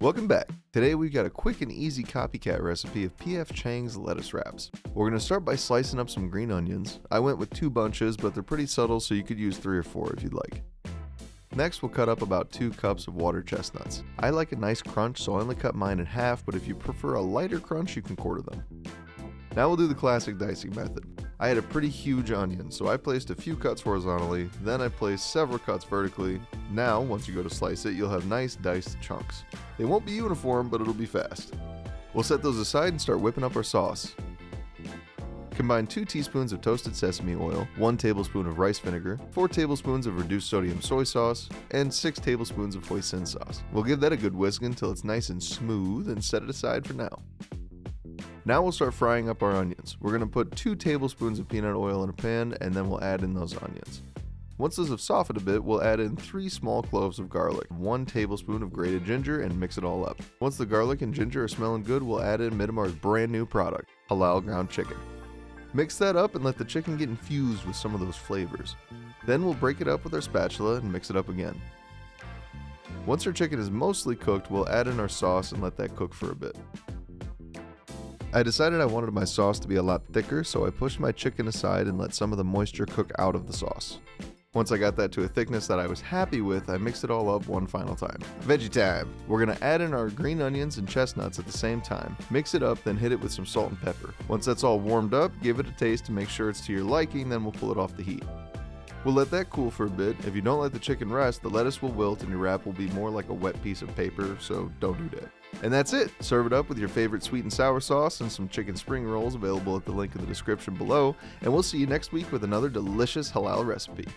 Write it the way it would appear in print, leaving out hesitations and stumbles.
Welcome back. Today we've got a quick and easy copycat recipe of P.F. Chang's lettuce wraps. We're going to start by slicing up some green onions. I went with 2 bunches, but they're pretty subtle, so you could use 3 or 4 if you'd like. Next, we'll cut up about 2 cups of water chestnuts. I like a nice crunch, so I only cut mine in half, but if you prefer a lighter crunch, you can quarter them. Now we'll do the classic dicing method. I had a pretty huge onion, so I placed a few cuts horizontally, then I placed several cuts vertically. Now, once you go to slice it, you'll have nice diced chunks. They won't be uniform, but it'll be fast. We'll set those aside and start whipping up our sauce. Combine 2 teaspoons of toasted sesame oil, 1 tablespoon of rice vinegar, 4 tablespoons of reduced sodium soy sauce, and 6 tablespoons of hoisin sauce. We'll give that a good whisk until it's nice and smooth and set it aside for now. Now we'll start frying up our onions. We're going to put 2 tablespoons of peanut oil in a pan and then we'll add in those onions. Once those have softened a bit, we'll add in 3 small cloves of garlic, 1 tablespoon of grated ginger, and mix it all up. Once the garlic and ginger are smelling good, we'll add in Midamar's brand new product, Halal ground chicken. Mix that up and let the chicken get infused with some of those flavors. Then we'll break it up with our spatula and mix it up again. Once our chicken is mostly cooked, we'll add in our sauce and let that cook for a bit. I decided I wanted my sauce to be a lot thicker, so I pushed my chicken aside and let some of the moisture cook out of the sauce. Once I got that to a thickness that I was happy with, I mixed it all up one final time. Veggie time! We're going to add in our green onions and chestnuts at the same time. Mix it up, then hit it with some salt and pepper. Once that's all warmed up, give it a taste to make sure it's to your liking, then we'll pull it off the heat. We'll let that cool for a bit. If you don't let the chicken rest, the lettuce will wilt and your wrap will be more like a wet piece of paper, so don't do that. And that's it! Serve it up with your favorite sweet and sour sauce and some chicken spring rolls available at the link in the description below, and we'll see you next week with another delicious halal recipe.